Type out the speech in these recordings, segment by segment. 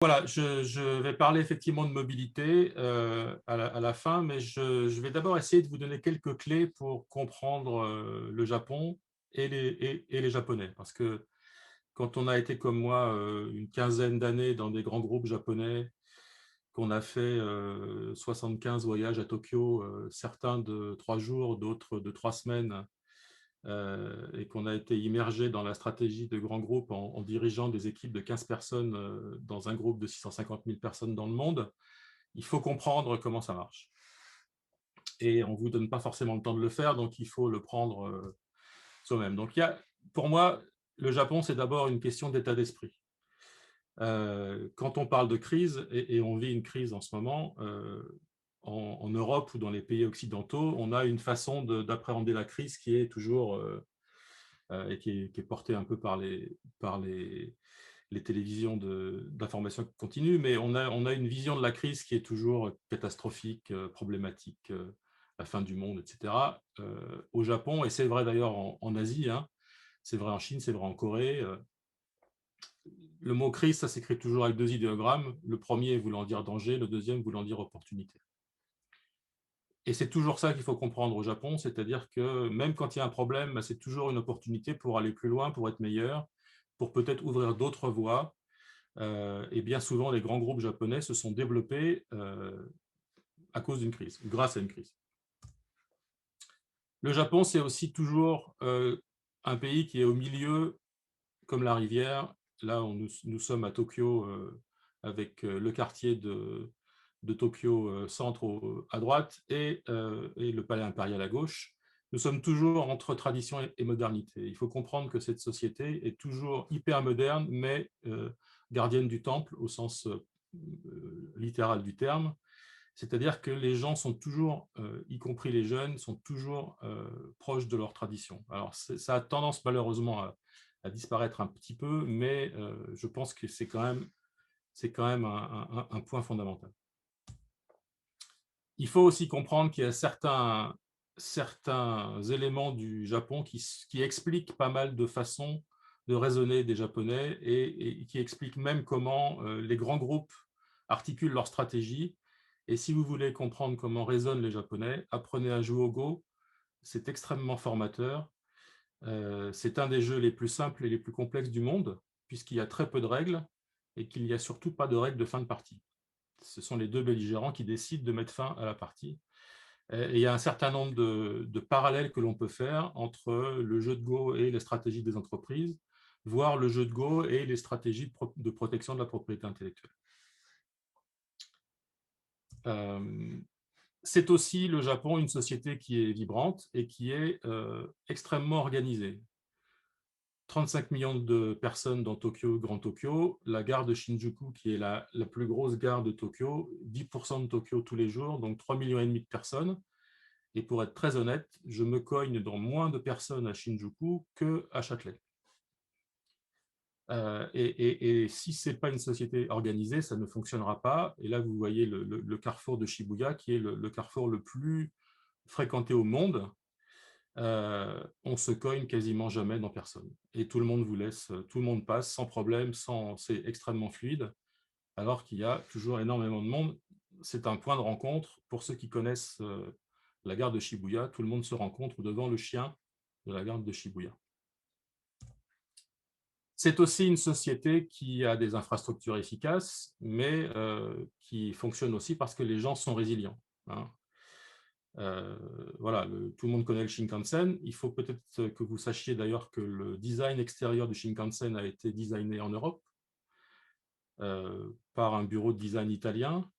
voilà, je vais parler effectivement de mobilité à la fin, mais je vais d'abord essayer de vous donner quelques clés pour comprendre le Japon et les Japonais. Parce que quand on a été comme moi une quinzaine d'années dans des grands groupes japonais, qu'on a fait 75 voyages à Tokyo, certains de 3 jours, d'autres de 3 semaines, et qu'on a été immergé dans la stratégie de grands groupes en dirigeant des équipes de 15 personnes dans un groupe de 650 000 personnes dans le monde, il faut comprendre comment ça marche. Et on ne vous donne pas forcément le temps de le faire, donc il faut le prendre soi-même. Donc pour moi, le Japon, c'est d'abord une question d'état d'esprit. Quand on parle de crise, et on vit une crise en ce moment, en Europe ou dans les pays occidentaux, on a une façon d'appréhender la crise qui est toujours et qui est portée un peu par les télévisions d'information continue, mais on a une vision de la crise qui est toujours catastrophique, problématique, la fin du monde, etc. Au Japon, et c'est vrai d'ailleurs en Asie, hein, c'est vrai en Chine, c'est vrai en Corée. Le mot crise, ça s'écrit toujours avec 2 idéogrammes. Le premier voulant dire danger, le deuxième voulant dire opportunité. Et c'est toujours ça qu'il faut comprendre au Japon, c'est-à-dire que même quand il y a un problème, bah, c'est toujours une opportunité pour aller plus loin, pour être meilleur, pour peut-être ouvrir d'autres voies. Et bien souvent, les grands groupes japonais se sont développés à cause d'une crise, grâce à une crise. Le Japon, c'est aussi toujours un pays qui est au milieu, comme la rivière. Là, nous sommes à Tokyo, avec le quartier de Tokyo centre à droite et le palais impérial à gauche. Nous sommes toujours entre tradition et modernité. Il faut comprendre que cette société est toujours hyper moderne, mais gardienne du temple au sens littéral du terme. C'est-à-dire que les gens sont toujours, y compris les jeunes, sont toujours proches de leur tradition. Alors, ça a tendance malheureusement à disparaître un petit peu, mais je pense que c'est quand même un point fondamental. Il faut aussi comprendre qu'il y a certains éléments du Japon qui expliquent pas mal de façons de raisonner des Japonais et qui expliquent même comment les grands groupes articulent leur stratégie. Et si vous voulez comprendre comment raisonnent les Japonais, apprenez à jouer au Go. C'est extrêmement formateur. C'est un des jeux les plus simples et les plus complexes du monde, puisqu'il y a très peu de règles et qu'il n'y a surtout pas de règles de fin de partie. Ce sont les deux belligérants qui décident de mettre fin à la partie. Et il y a un certain nombre de parallèles que l'on peut faire entre le jeu de Go et les stratégies des entreprises, voire le jeu de Go et les stratégies de protection de la propriété intellectuelle. C'est aussi, le Japon, une société qui est vibrante et qui est extrêmement organisée. 35 millions de personnes dans Tokyo, Grand Tokyo, la gare de Shinjuku, qui est la plus grosse gare de Tokyo, 10% de Tokyo tous les jours, donc 3,5 millions de personnes. Et pour être très honnête, je me cogne dans moins de personnes à Shinjuku qu'à Châtelet. Et si ce n'est pas une société organisée, ça ne fonctionnera pas. Et là, vous voyez le carrefour de Shibuya, qui est le carrefour le plus fréquenté au monde. On se cogne quasiment jamais dans personne. Et tout le monde vous laisse, tout le monde passe sans problème, c'est extrêmement fluide, alors qu'il y a toujours énormément de monde. C'est un point de rencontre. Pour ceux qui connaissent la gare de Shibuya, tout le monde se rencontre devant le chien de la gare de Shibuya. C'est aussi une société qui a des infrastructures efficaces, mais qui fonctionne aussi parce que les gens sont résilients. Hein. Voilà, tout le monde connaît le Shinkansen. Il faut peut-être que vous sachiez d'ailleurs que le design extérieur du Shinkansen a été designé en Europe par un bureau de design italien.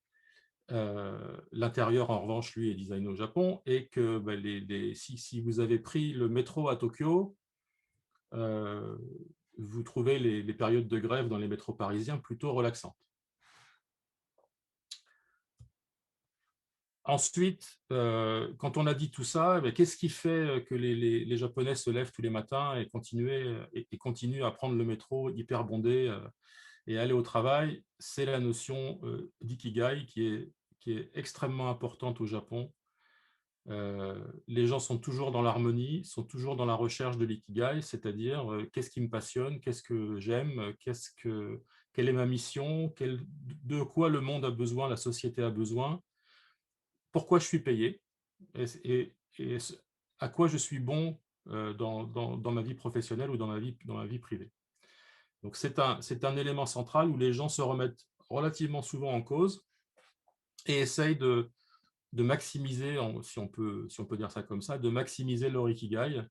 L'intérieur, en revanche, lui, est designé au Japon, et que si vous avez pris le métro à Tokyo, vous trouvez les périodes de grève dans les métros parisiens plutôt relaxantes. Ensuite, quand on a dit tout ça, qu'est-ce qui fait que les Japonais se lèvent tous les matins et continuent à prendre le métro hyper bondé et aller au travail? C'est la notion d'ikigai qui est extrêmement importante au Japon. Les gens sont toujours dans l'harmonie, sont toujours dans la recherche de l'ikigai, c'est-à-dire qu'est-ce qui me passionne, qu'est-ce que j'aime, quelle est ma mission, de quoi le monde a besoin, la société a besoin, pourquoi je suis payé et à quoi je suis bon dans ma vie professionnelle ou dans ma vie privée. Donc c'est un élément central où les gens se remettent relativement souvent en cause et essayent de maximiser, si on peut dire ça comme ça, de maximiser leur ikigai,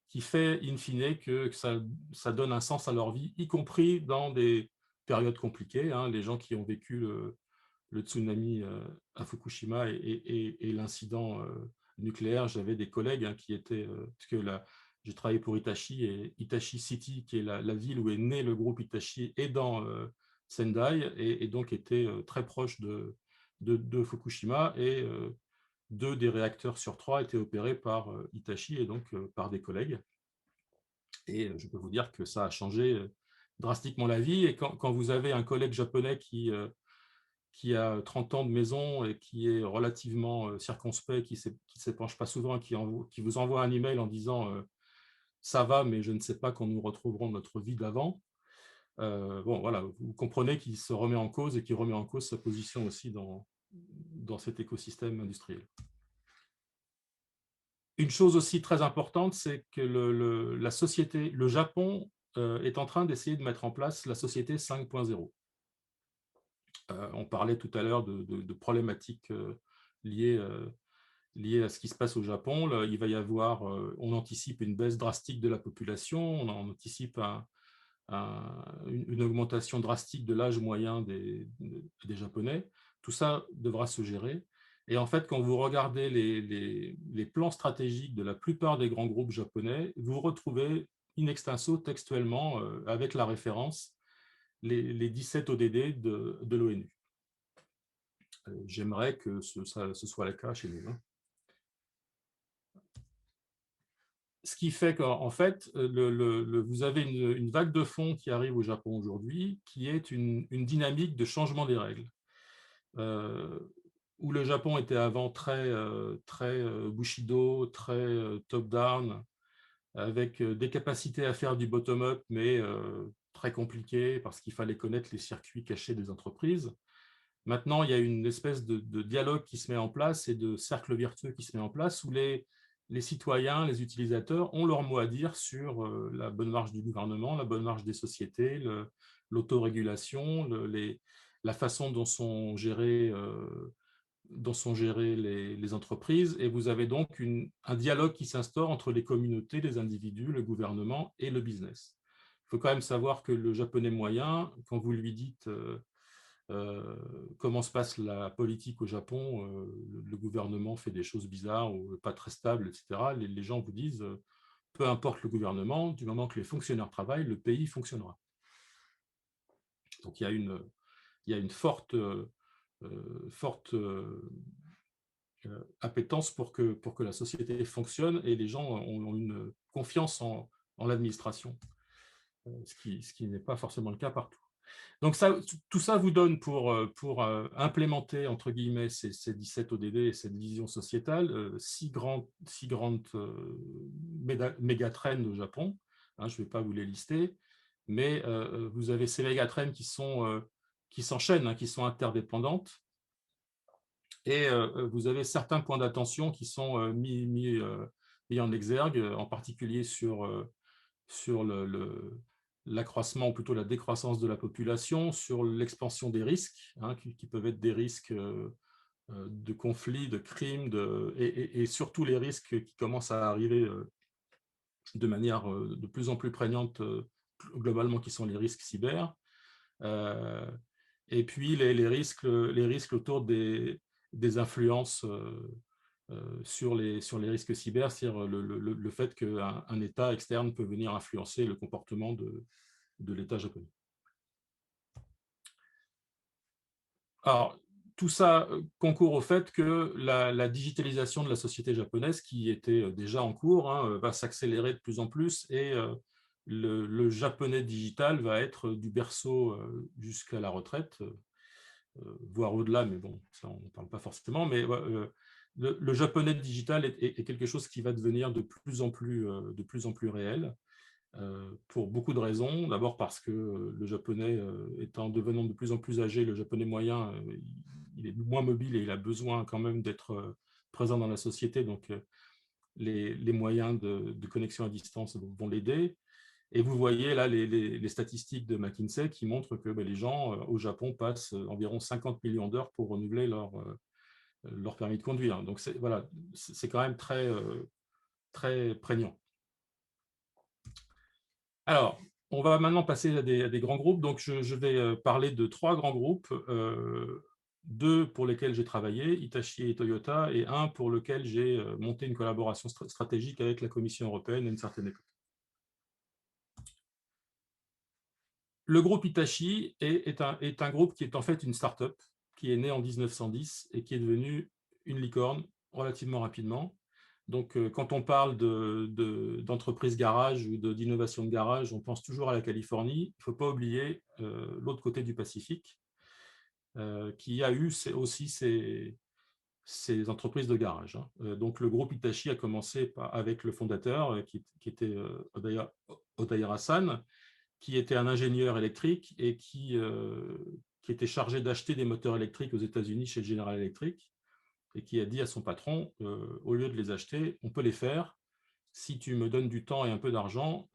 qui fait in fine que ça donne un sens à leur vie, y compris dans des périodes compliquées. Hein. Les gens qui ont vécu le tsunami à Fukushima et l'incident nucléaire, j'avais des collègues qui étaient, parce que là, j'ai travaillé pour Hitachi, et Hitachi City, qui est la ville où est né le groupe Hitachi, est dans Sendai, et donc était très proche de Fukushima, et 2 des réacteurs sur 3 étaient opérés par Hitachi, et donc par des collègues. Et je peux vous dire que ça a changé drastiquement la vie, et quand vous avez un collègue japonais qui a 30 ans de maison et qui est relativement circonspect, qui ne s'épanche pas souvent, qui vous envoie un email en disant ça va, mais je ne sais pas quand nous retrouverons notre vie d'avant. Bon, voilà, vous comprenez qu'il se remet en cause et qu'il remet en cause sa position aussi dans cet écosystème industriel. Une chose aussi très importante, c'est que la société, le Japon est en train d'essayer de mettre en place la société 5.0. On parlait tout à l'heure de problématiques liées, liées à ce qui se passe au Japon. Là, il va y avoir, on anticipe une baisse drastique de la population, on anticipe une augmentation drastique de l'âge moyen des Japonais. Tout ça devra se gérer. Et en fait, quand vous regardez les plans stratégiques de la plupart des grands groupes japonais, vous retrouvez in extenso textuellement, avec la référence, les 17 ODD de l'ONU. J'aimerais que ce soit le cas chez nous. Hein. Ce qui fait qu'en fait, vous avez une vague de fonds qui arrive au Japon aujourd'hui, qui est une dynamique de changement des règles. Où le Japon était avant très Bushido, très top-down, avec des capacités à faire du bottom-up, mais très compliquées parce qu'il fallait connaître les circuits cachés des entreprises. Maintenant, il y a une espèce de dialogue qui se met en place et de cercle vertueux qui se met en place où les citoyens, les utilisateurs ont leur mot à dire sur la bonne marche du gouvernement, la bonne marche des sociétés, l'autorégulation, la façon dont sont gérées les entreprises. Et vous avez donc un dialogue qui s'instaure entre les communautés, les individus, le gouvernement et le business. Il faut quand même savoir que le japonais moyen, quand vous lui dites comment se passe la politique au Japon, le gouvernement fait des choses bizarres ou pas très stables, etc. Les gens vous disent, peu importe le gouvernement, du moment que les fonctionnaires travaillent, le pays fonctionnera. Donc il y a une forte appétence pour que la société fonctionne, et les gens ont une confiance en l'administration, ce qui n'est pas forcément le cas partout. Donc tout ça vous donne pour implémenter, entre guillemets, ces 17 ODD et cette vision sociétale, six grandes méga-trends au Japon. Hein, je ne vais pas vous les lister, mais vous avez ces méga-trends qui s'enchaînent, hein, qui sont interdépendantes, et vous avez certains points d'attention qui sont mis en exergue, en particulier sur l'accroissement, ou plutôt la décroissance de la population, sur l'expansion des risques, hein, qui peuvent être des risques de conflits, de crimes, et surtout les risques qui commencent à arriver de manière de plus en plus prégnante, globalement, qui sont les risques cyber. Et puis les risques autour des influences sur les risques cyber, c'est-à-dire le fait qu'un État externe peut venir influencer le comportement de l'État japonais. Alors, tout ça concourt au fait que la digitalisation de la société japonaise, qui était déjà en cours, hein, va s'accélérer de plus en plus, et le japonais digital va être du berceau jusqu'à la retraite, voire au-delà, mais bon, ça on n'en parle pas forcément, mais le japonais digital est quelque chose qui va devenir de plus en plus réel, pour beaucoup de raisons. D'abord parce que le japonais, étant devenant de plus en plus âgé, le japonais moyen, il est moins mobile et il a besoin quand même d'être présent dans la société. Donc, les moyens de connexion à distance vont l'aider. Et vous voyez là les statistiques de McKinsey qui montrent que les gens au Japon passent environ 50 millions d'heures pour renouveler leur permis de conduire. Donc, voilà, c'est quand même très prégnant. Alors, on va maintenant passer à des grands groupes. Donc, je vais parler de 3 grands groupes, 2 pour lesquels j'ai travaillé, Hitachi et Toyota, et un pour lequel j'ai monté une collaboration stratégique avec la Commission européenne à une certaine époque. Le groupe Hitachi est un groupe qui est en fait une start-up, qui est né en 1910 et qui est devenue une licorne relativement rapidement. Donc, quand on parle d'entreprise garage ou d'innovation de garage, on pense toujours à la Californie. Il ne faut pas oublier l'autre côté du Pacifique, qui a eu aussi ces entreprises de garage, hein. Donc, le groupe Hitachi a commencé avec le fondateur, qui était Odaira-san, qui était un ingénieur électrique et qui était chargé d'acheter des moteurs électriques aux États-Unis chez General Electric, et qui a dit à son patron, au lieu de les acheter, on peut les faire. Si tu me donnes du temps et un peu d'argent,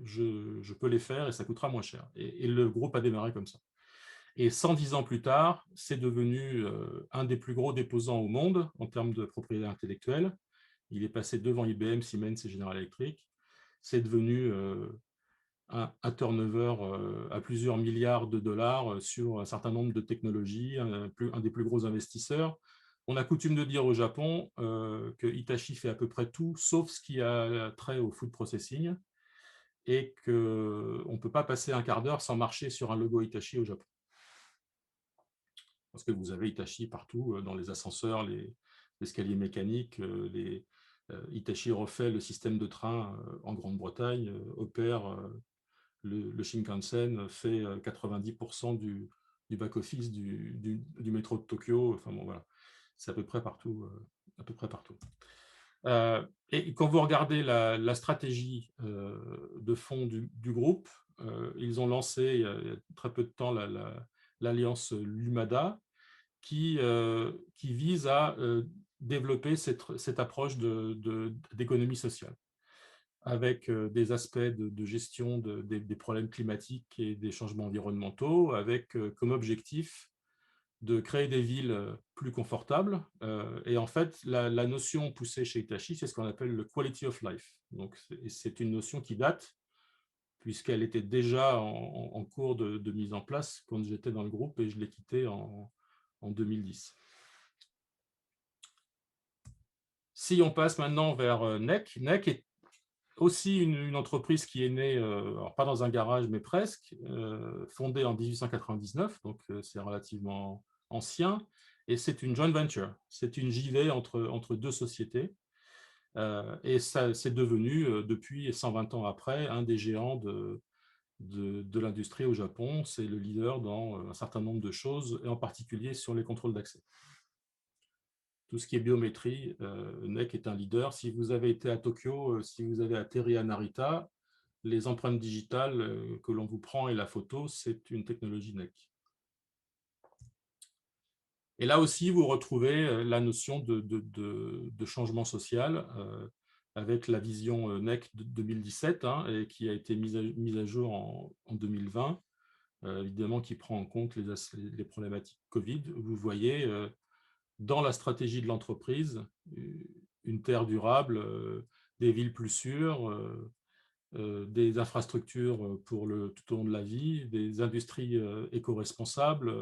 je peux les faire et ça coûtera moins cher. Et le groupe a démarré comme ça. Et 110 ans plus tard, c'est devenu un des plus gros déposants au monde en termes de propriété intellectuelle. Il est passé devant IBM, Siemens et General Electric. C'est devenu un turnover à plusieurs milliards de dollars sur un certain nombre de technologies, un des plus gros investisseurs. On a coutume de dire au Japon que Hitachi fait à peu près tout, sauf ce qui a trait au food processing, et qu'on ne peut pas passer un quart d'heure sans marcher sur un logo Hitachi au Japon. Parce que vous avez Hitachi partout, dans les ascenseurs, les escaliers mécaniques. Hitachi refait le système de train en Grande-Bretagne, opère le Shinkansen, fait 90% du back-office du métro de Tokyo. Enfin bon, voilà, c'est à peu près partout. À peu près partout. Et quand vous regardez la stratégie de fond du groupe, ils ont lancé il y a très peu de temps l'alliance Lumada, qui vise à développer cette approche d'économie sociale, avec des aspects de gestion des problèmes climatiques et des changements environnementaux, avec comme objectif de créer des villes plus confortables. Et en fait, la notion poussée chez Hitachi, c'est ce qu'on appelle le quality of life. Donc, c'est une notion qui date, puisqu'elle était déjà en cours de mise en place quand j'étais dans le groupe et je l'ai quitté en 2010. Si on passe maintenant vers NEC, NEC est aussi une entreprise qui est née, alors pas dans un garage, mais presque, fondée en 1899, donc c'est relativement ancien, et c'est une joint venture, c'est une JV entre 2 sociétés, et c'est devenu, depuis 120 ans après, un des géants de l'industrie au Japon. C'est le leader dans un certain nombre de choses, et en particulier sur les contrôles d'accès. Tout ce qui est biométrie, NEC est un leader. Si vous avez été à Tokyo, si vous avez atterri à Narita, les empreintes digitales que l'on vous prend et la photo, c'est une technologie NEC. Et là aussi, vous retrouvez la notion de changement social avec la vision NEC de 2017, hein, et qui a été mise à jour en 2020, évidemment qui prend en compte les problématiques Covid. Vous voyez dans la stratégie de l'entreprise une terre durable, des villes plus sûres, des infrastructures pour tout au long de la vie, des industries éco-responsables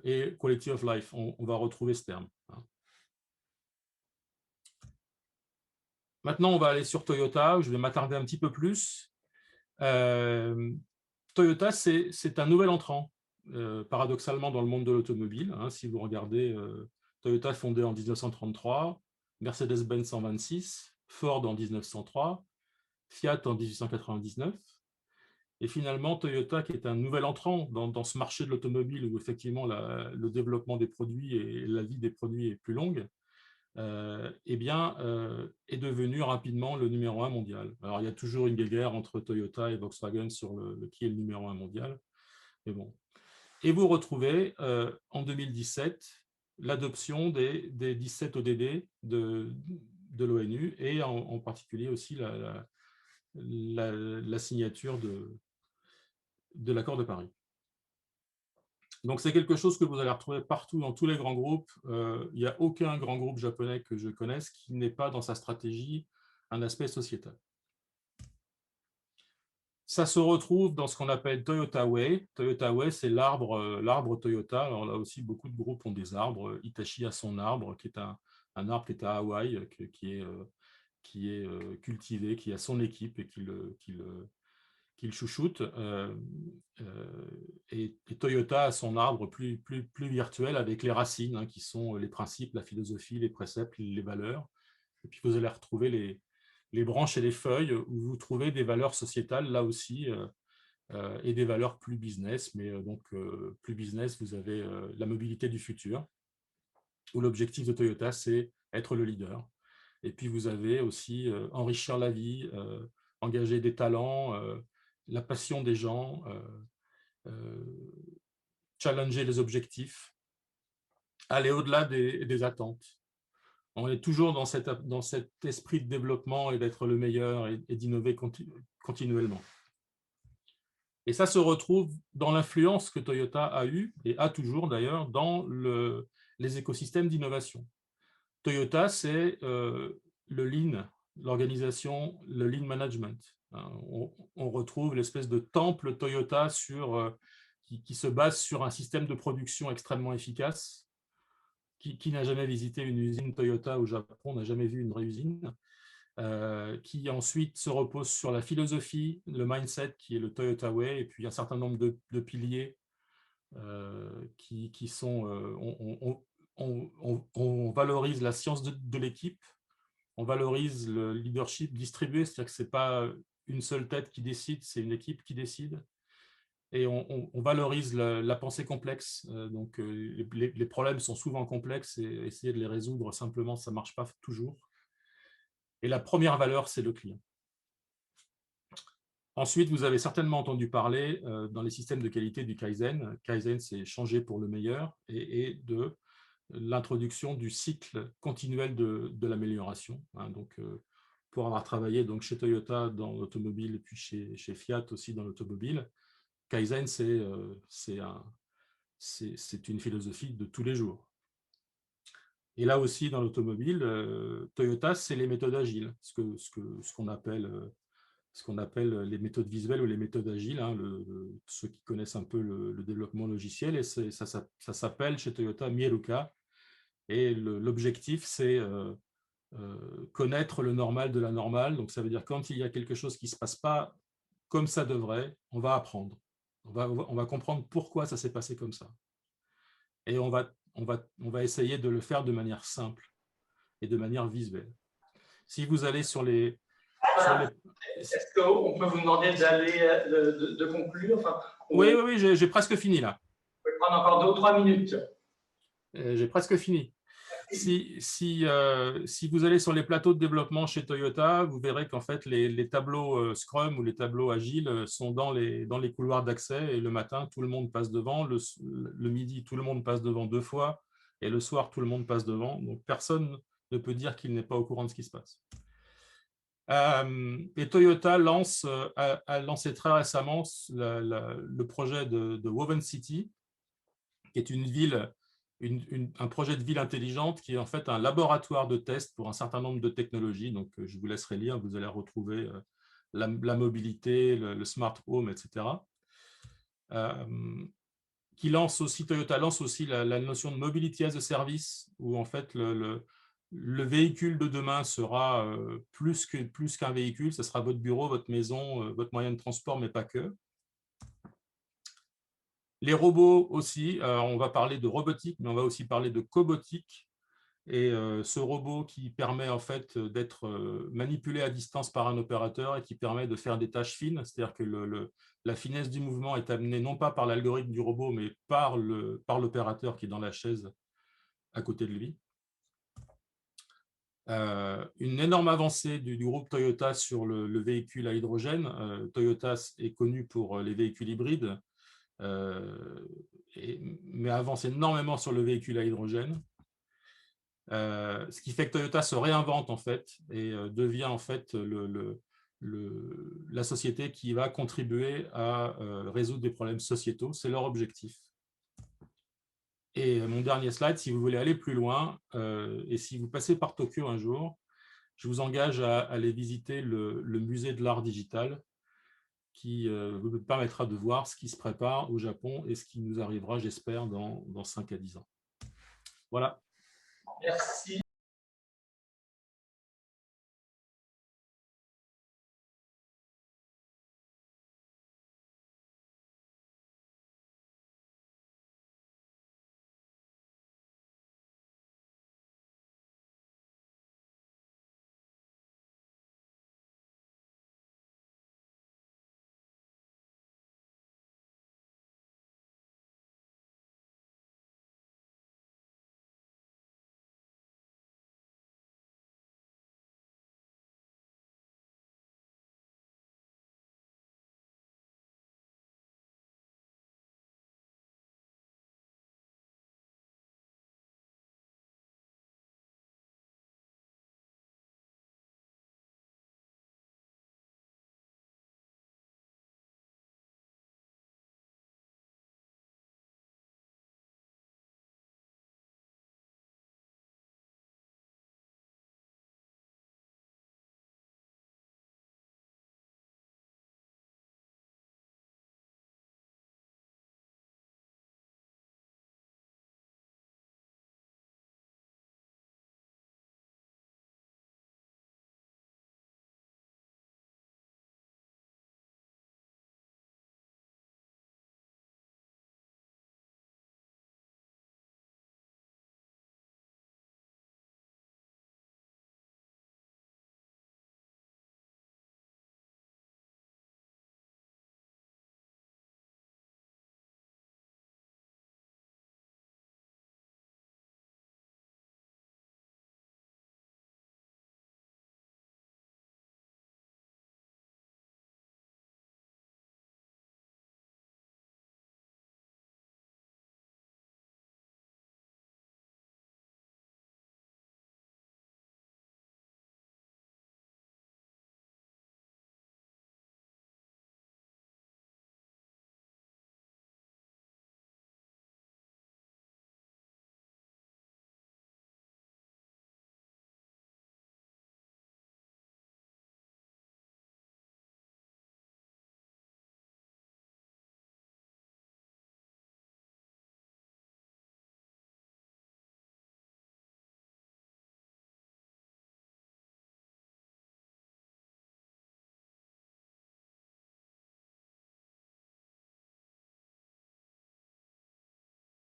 et quality of life. On va retrouver ce terme, hein. Maintenant, on va aller sur Toyota, où je vais m'attarder un petit peu plus. Toyota, c'est un nouvel entrant, paradoxalement, dans le monde de l'automobile, hein. Si vous regardez, Toyota fondé en 1933, Mercedes-Benz en 26, Ford en 1903, Fiat en 1899. Et finalement, Toyota, qui est un nouvel entrant dans ce marché de l'automobile où effectivement le développement des produits et la vie des produits est plus longue, eh bien, est devenu rapidement le numéro 1 mondial. Alors, il y a toujours une guerre entre Toyota et Volkswagen sur qui est le numéro 1 mondial. Mais bon. Et vous retrouvez en 2017 l'adoption des 17 ODD de l'ONU et en particulier aussi la signature de l'accord de Paris. Donc, c'est quelque chose que vous allez retrouver partout dans tous les grands groupes. Il n'y a aucun grand groupe japonais que je connaisse qui n'ait pas dans sa stratégie un aspect sociétal. Ça se retrouve dans ce qu'on appelle Toyota Way. Toyota Way, c'est l'arbre Toyota. Alors là aussi, beaucoup de groupes ont des arbres. Hitachi a son arbre, qui est un arbre qui est à Hawaï, qui est cultivé, qui a son équipe et qui le chouchoute. Et Toyota a son arbre plus virtuel avec les racines, hein, qui sont les principes, la philosophie, les préceptes, les valeurs. Et puis vous allez retrouver les branches et les feuilles où vous trouvez des valeurs sociétales, là aussi, et des valeurs plus business. Mais donc, plus business, vous avez la mobilité du futur, où l'objectif de Toyota, c'est être le leader. Et puis, vous avez aussi enrichir la vie, engager des talents, la passion des gens, challenger les objectifs, aller au-delà des attentes. On est toujours dans cet esprit de développement et d'être le meilleur et d'innover continuellement. Et ça se retrouve dans l'influence que Toyota a eue, et a toujours d'ailleurs, dans les écosystèmes d'innovation. Toyota, c'est le Lean, l'organisation, le Lean Management. On retrouve l'espèce de temple Toyota qui se base sur un système de production extrêmement efficace. Qui n'a jamais visité une usine Toyota au Japon, n'a jamais vu une vraie usine, qui ensuite se repose sur la philosophie, le mindset qui est le Toyota Way, et puis un certain nombre de piliers qui sont... on valorise la science de l'équipe, on valorise le leadership distribué, c'est-à-dire que ce n'est pas une seule tête qui décide, c'est une équipe qui décide. Et on valorise la pensée complexe. Donc, les problèmes sont souvent complexes et essayer de les résoudre simplement, ça ne marche pas toujours. Et la première valeur, c'est le client. Ensuite, vous avez certainement entendu parler dans les systèmes de qualité du Kaizen. Kaizen, c'est changer pour le meilleur et de l'introduction du cycle continuel de l'amélioration. Donc, pour avoir travaillé donc, chez Toyota dans l'automobile et puis chez Fiat aussi dans l'automobile, Kaizen, c'est une philosophie de tous les jours. Et là aussi, dans l'automobile, Toyota, c'est les méthodes agiles, ce qu'on appelle les méthodes visuelles ou les méthodes agiles, hein, ceux qui connaissent un peu le développement logiciel. Et ça s'appelle chez Toyota Mieluka. Et l'objectif, c'est connaître le normal de la normale. Donc, ça veut dire quand il y a quelque chose qui ne se passe pas comme ça devrait, on va apprendre. On va comprendre pourquoi ça s'est passé comme ça. Et on va essayer de le faire de manière simple et de manière visuelle. Si vous allez sur les... Est-ce qu'on peut vous demander de conclure, enfin, Oui, j'ai presque fini là. Vous pouvez prendre encore 2 ou 3 minutes. J'ai presque fini. Si vous allez sur les plateaux de développement chez Toyota, vous verrez qu'en fait, les tableaux Scrum ou les tableaux agiles sont dans les couloirs d'accès et le matin, tout le monde passe devant, le midi, tout le monde passe devant 2 fois et le soir, tout le monde passe devant. Donc, personne ne peut dire qu'il n'est pas au courant de ce qui se passe. Et Toyota a lancé très récemment le projet de Woven City, qui est une ville, un projet de ville intelligente qui est en fait un laboratoire de test pour un certain nombre de technologies. Donc, je vous laisserai lire, vous allez retrouver la mobilité, le smart home, etc. Toyota lance aussi la notion de mobility as a service, où en fait le véhicule de demain sera plus qu'un véhicule, ce sera votre bureau, votre maison, votre moyen de transport, mais pas que. Les robots aussi, on va parler de robotique, mais on va aussi parler de cobotique. Et ce robot qui permet en fait d'être manipulé à distance par un opérateur et qui permet de faire des tâches fines, c'est-à-dire que la finesse du mouvement est amenée non pas par l'algorithme du robot, mais par l'opérateur qui est dans la chaise à côté de lui. Une énorme avancée du groupe Toyota sur le véhicule à hydrogène. Toyota est connu pour les véhicules hybrides, mais avance énormément sur le véhicule à hydrogène. Ce qui fait que Toyota se réinvente en fait et devient en fait la société qui va contribuer à résoudre des problèmes sociétaux. C'est leur objectif. Et mon dernier slide, si vous voulez aller plus loin, et si vous passez par Tokyo un jour, je vous engage à aller visiter le musée de l'art digital qui vous permettra de voir ce qui se prépare au Japon et ce qui nous arrivera, j'espère, dans 5 à 10 ans. Voilà. Merci.